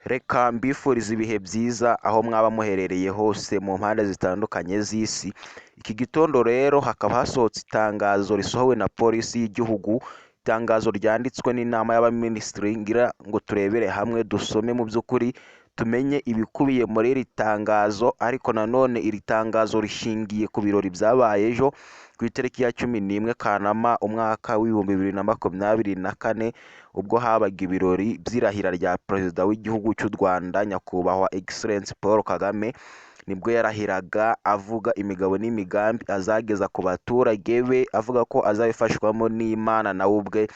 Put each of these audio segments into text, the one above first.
Reka mbifurize ibihe byiza aho mwaba muherereye hose mu mpande zitandukanye z'isi. Iki gitondo rero hakaba hasohotse itangazo risohowe na polisi y'igihugu, itangazo ryanditswe n'inama y'abaminisitiri ngira ngo turebere hamwe dusome mu by'ukuri tumenye ibikubiye muri iri tangazo, ariko nanone iri tangazo rishingiye ku birori byabaye ejo ku itariki ya 11 Kanama umwaka w'ibihumbi 2024, ubwo habaga ibirori by'irahira rya perezida w'igihugu cy'u Rwanda nyakubahwa Excellence Paul Kagame. Nibwo yarahiraga avuga imigabo n'imigambi azageza ku baturage be, avuga ko azabifashwamo n'Imana nawe ubwe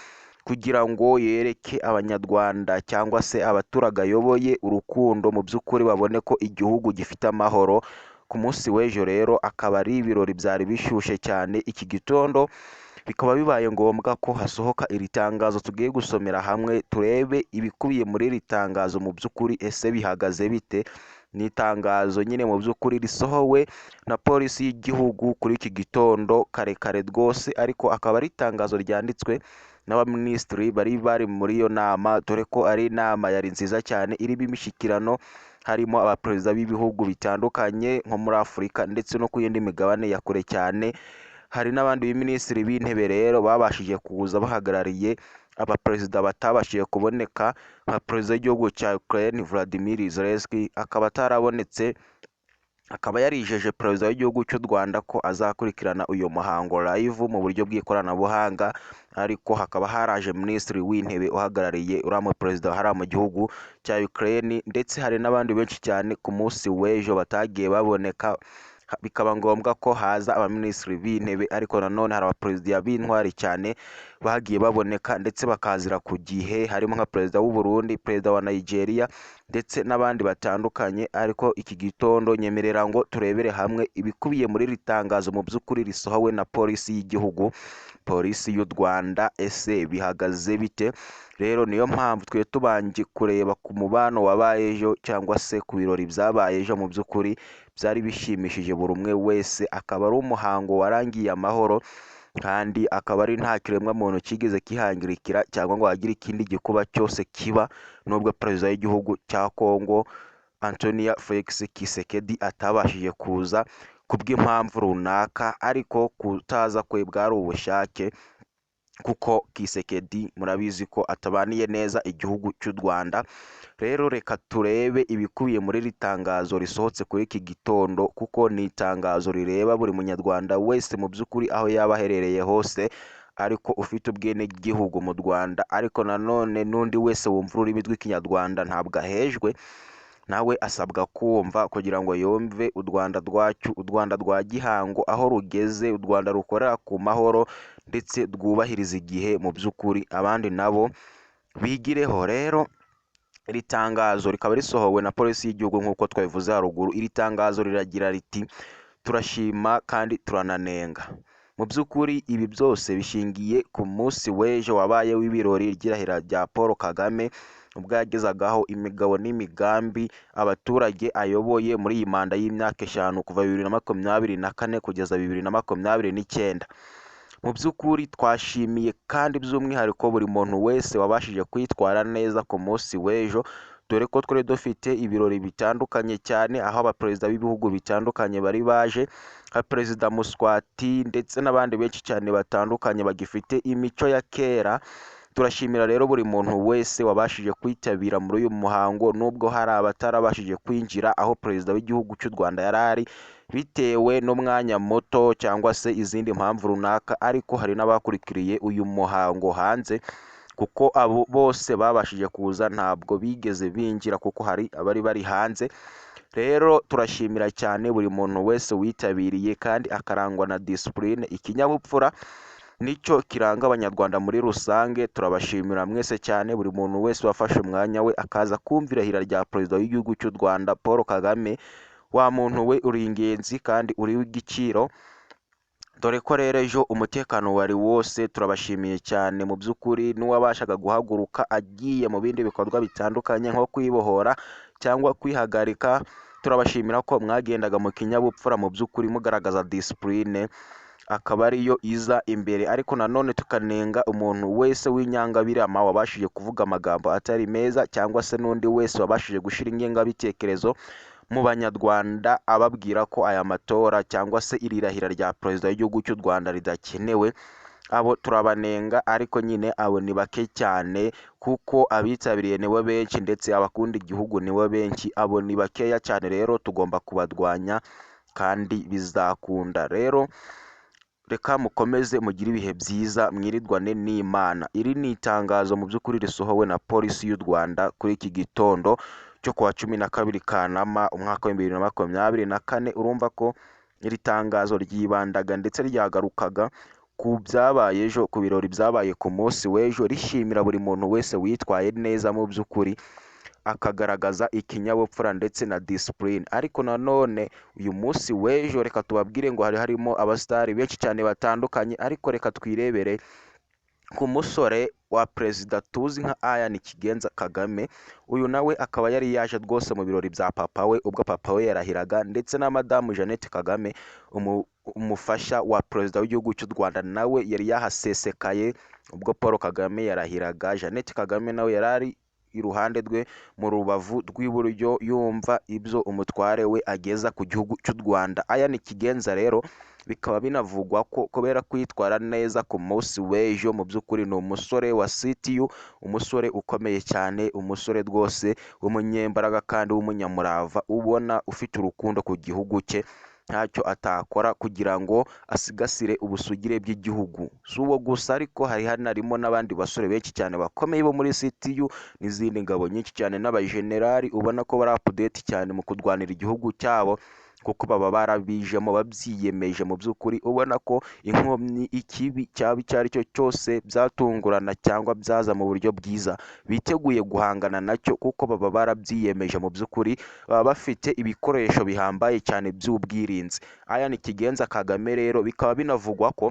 kugira ngo yereke abanyarwanda cyangwa se abaturage ayoboye urukundo, mu by'ukuri babone ko igihugu gifite amahoro. Ku munsi w'ejo rero akaba ari ibirori byari bishyushye cyane. Iki gitondo bikaba bibaye ngombwa ko hasohoka iri tangazo tugiye gusomera hamwe turebe ibikubiye muri iri tangazo mu by'ukuri ese bihagaze bite. Ni itangazo nyine mu by'ukuri risohowe na polisi y'igihugu kuri iki gitondo kare rwose, ariko akaba ari itangazo ryanditswe n'abaminisitiri bari muri iyo nama, dore ko ari inama yari nziza cyane irimo imishyikirano, harimo abaperezida b'ibihugu bitandukanye nko muri Afurika ndetse no ku yindi migabane ya kure cyane. Hari n'abandi baminisitiri b'intebe rero babashije kuza bahagarariye abaperezida batabashije kuboneka, nka perezida w'igihugu cya Ukraine Vladimir Zelensky akaba atarabonetse. Akaba yarijeje perezida w'igihugu cy'u Rwanda ko azakurikirana uyu muhango live mu buryo bw'ikoranabuhanga, ariko hakaba haraje minisitiri w'intebe uhagarariye uriya perezida hariya mu gihugu cya Ukraine, ndetse hari n'abandi benshi cyane ku munsi w'ejo batagiye baboneka, bikaba ngombwa ko haza abaminisitiri b'intebe, ariko nanone hari abaperezida b'intwari cyane bagiye baboneka ndetse bakazira ku gihe, harimo nka perezida w'u Burundi, perezida wa Nigeria ndetse n'abandi batandukanye. Ariko iki gitondo nyemerera ngo turebere hamwe ibikubiye muri iri tangazo mu by'ukuri risohowe na polisi y'igihugu, polisi y'u Rwanda. Ese bihagaze bite? Rero niyo mpamvu twe tubanje kureba ku mubano wabaye ejo cyangwa se ku birori byabaye ejo. Mu by'ukuri byari bishimishije buri umwe wese, akaba ari umuhango warangiye amahoro, kandi akaba ari nta kiremwa muntu kigeze kihangirikira cyangwa ngo hagire ikindi gikuba cyose kiba, nubwo perezida w'igihugu cya Congo Antonia Felix Tshisekedi atabashije kuza kubw'impamvu runaka, ariko kutaza kwe bwari ubushake, kuko Tshisekedi murabizi ko atabaniye neza igihugu cy'u Rwanda. Rero reka turebe ibikubiye muri iri tangazo risohotse kuri iki gitondo, kuko ni itangazo rireba buri munyarwanda wese mu by'ukuri aho yaba aherereye hose, ariko ufite ubwenegihugu mu Rwanda. Ariko nanone n'undi wese wumva ururimi rw'ikinyarwanda ntabwo ahejwe, nawe asabwa kumva kugira ngo yumve u Rwanda rwacu, u Rwanda rwa gihango aho rugeze, u Rwanda rukorera ku mahoro ndetse rwubahiriza igihe. Mu by'ukuri abandi nabo bigireho. Rero iri tangazo rikaba risohowe na polisi y'igihugu nk'uko twabivuze haruguru. Iri tangazo riragira riti turashima kandi turananenga. Mu by'ukuri ibi byose bishingiye ku munsi w'ejo wabaye w'ibirori ry'irahira rya Paul Kagame, ubwo yagezagaho imigabo n'imigambi abaturage ayoboye muri iyi manda y'imyaka 5 kuva 2024 kugeza 2029. Mu by'ukuri twashimiye kandi by'umwihariko buri muntu wese wabashije kwitwara neza ku munsi w'ejo, dore ko twari dufite ibirori bitandukanye cyane, aho abaperezida b'ibihugu bitandukanye bari baje, nka perezida Muswati ndetse n'abandi benshi cyane batandukanye bagifite imico ya kera. Turashimira rero buri muntu wese wabashije kwitabira muri uyu muhango, nubwo hari abatarabashije kwinjira aho perezida w'igihugu cy'u Rwanda yari ari bitewe n'umwanya muto cyangwa se izindi mpamvu runaka, ariko hari n'abakurikiriye uyu muhango hanze, kuko abo bose babashije kuza ntabwo bigeze binjira kuko hari abari bari hanze. Rero turashimira cyane buri muntu wese witabiriye kandi akarangwa na discipline, ikinyabupfura nicyo kiranga abanyarwanda muri rusange. Turabashimira mwese cyane, buri muntu wese wafashe umwanya we akaza kumvira irahira rya perezida w'igihugu cy'u Rwanda Paul Kagame. Wa muntu we uri ingenzi kandi uri w'igiciro, dore ko rero ejo umutekano wari wose. Turabashimiye cyane mu by'ukuri, n'uwabashaga guhaguruka agiye mu bindi bikorwa bitandukanye nko kwibohora cyangwa kwihagarika, turabashimira ko mwagendaga mu kinyabupfura, mu by'ukuri mugaragaza discipline. akaba ariyo iza imbere, ariko nanone tukanenga umuntu wese w'inyangabirama wabashije kuvuga amagambo atari meza, cyangwa se n'undi wese wabashije gushyira ingengabitekerezo mu banyarwanda ababwira ko aya matora cyangwa se iri rahira rya perezida w'igihugu cy'u Rwanda ridakenewe. Abo turabanenga, ariko nyine abo ni bake cyane kuko abitabiriye nibo benshi ndetse abakunda igihugu nibo benshi. Abo ni bakeya cyane, rero tugomba kubadwanya kandi bizakunda. Rero reka mukomeze mugire ibihe byiza, mwirirwane n'Imana. Iri ni itangazo mu by'ukuri risohowe na polisi y'u Rwanda kuri iki gitondo cyo kuwa 12 Kanama umwaka wa 2024. Urumva ko iri tangazo ryibandaga ndetse ryagarukaga ku byabaye ejo, ku birori byabaye ku munsi w'ejo, rishimira buri muntu wese witwaye neza mu by'ukuri akagaragaza ikinyabupfura ndetse na discipline. Ariko nanone uyu munsi w'ejo reka tubabwire ngo hari harimo abasitari benshi cyane batandukanye, ariko reka twirebere ku musore wa perezida tuzi nka Ian Kigenza Kagame. Uyu nawe akaba yari yaje rwose mu birori bya papa we, ubwo papa we yarahiraga, ndetse na madamu Jeannette Kagame umufasha wa perezida w'igihugu cy'u Rwanda nawe yari yahasesekaye ubwo Paul Kagame yarahiraga. Jeannette Kagame nawe yarari iruhande rwe mu rubavu rw'iburyo yumva ibyo umutware we ageza ku gihugu cy'u Rwanda. Ian Kigenza rero bikaba binavugwa ko kubera kwitwara neza ku munsi w'ejo, mu by'ukuri ni umusore wa CTU, umusore ukomeye cyane, umusore rwose w'umunyembaraga kandi w'umunyamurava, ubona ufite urukundo ku gihugu cye, ntacyo atakora kugira ngo asigasire ubusugire bw'igihugu. Si uwo gusa, ariko hari hanarimo n'abandi basore benshi cyane bakomeye bo muri CTU n'izindi ngabo nyinshi cyane n'abajenerali ubona ko bari update cyane mu kurwanira igihugu cyabo, kuko baba barabijemo babyiyemeje. Mu by'ukuri ubona ko inkomyi, ikibi cyaba icyo ari cyo cyose byatungurana cyangwa byaza mu buryo bwiza, biteguye guhangana nacyo kuko baba barabyiyemeje. Mu by'ukuri baba bafite ibikoresho bihambaye cyane by'ubwirinzi. Ian Kigenza Kagame rero bikaba binavugwa ko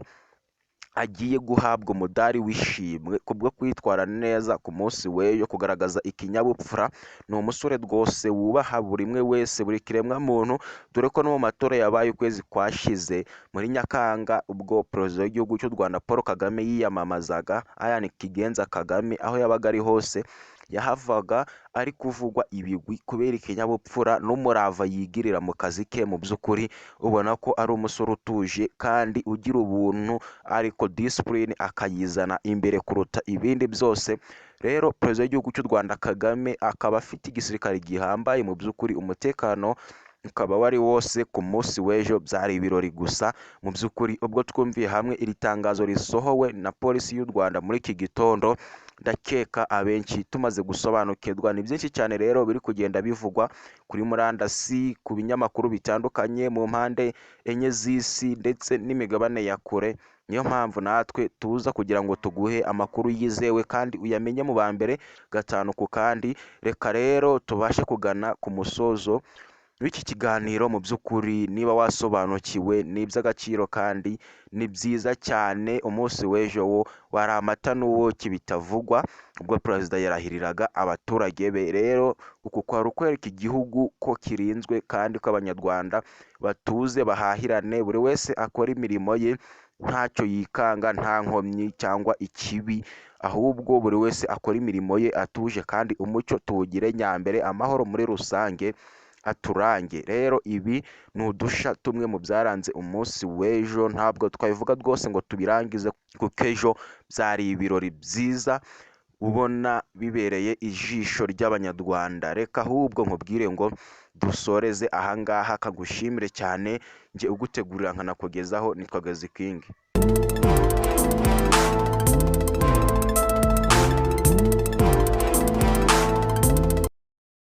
agiye guhabwa umudari w'ishimwe kubwo kwitwara neza ku munsi w'ejo, kugaragaza ikinyabupfura. Ni umusore rwose wubaha buri umwe wese, buri kiremwa muntu, dore ko no mu matora yabaye ukwezi kwashize muri Nyakanga, ubwo perezida w'igihugu cy'u Rwanda Paul Kagame yiyamamazaga, Ian Kigenza Kagame aho yabaga ari hose yahavaga ari kuvugwa ibigwi kubera ikinyabupfura n'umurava yigirira mu kazi ke. Mu by'ukuri ubona ko ari umusore utuje kandi ugira ubuntu, ariko discipline akayizana imbere kuruta ibindi byose. Rero perezida w'igihugu cy'u Rwanda Kagame akaba afite igisirikare gihambaye, mu by'ukuri umutekano ukaba wari wose ku munsi w'ejo, byari ibirori gusa. Mu by'ukuri ubwo twumviye hamwe iri tangazo risohowe na polisi y'u Rwanda muri iki gitondo, ndakeka abenshi tumaze gusobanukirwa. Ni byinshi cyane rero biri kugenda bivugwa kuri murandasi, ku binyamakuru bitandukanye mu mpande enye z'isi ndetse n'imigabane ya kure. Niyo mpamvu natwe tuza kugira ngo tuguhe amakuru yizewe kandi uyamenye mu ba mbere gatanu ku kandi. Reka rero tubashe kugana ku musozo w'iki kiganiro. Mu by'ukuri niba wasobanukiwe ni iby'agaciro kandi ni byiza cyane. Umunsi w'ejo wo wari amata n'ubuki bitavugwa, ubwo perezida yarahiriraga abaturage be. Rero uku kwari ukwereka igihugu ko kirinzwe kandi ko abanyarwanda batuze, bahahirane, buri wese akora imirimo ye ntacyo yikanga, nta nkomyi cyangwa ikibi, ahubwo buri wese akora imirimo ye atuje, kandi umucyo tuwugire nyambere, amahoro muri rusange aturange. Rero ibi ni udusha tumwe mu byaranze umunsi w'ejo, ntabwo twabivuga rwose ngo tubirangize kuko ejo byari ibirori byiza ubona bibereye ijisho ry'abanyarwanda. Reka ahubwo nkubwire ngo dusoreze ahangaha, kagushimire cyane. Njye ugutegurira nkanakugezaho nitwa Gazi King.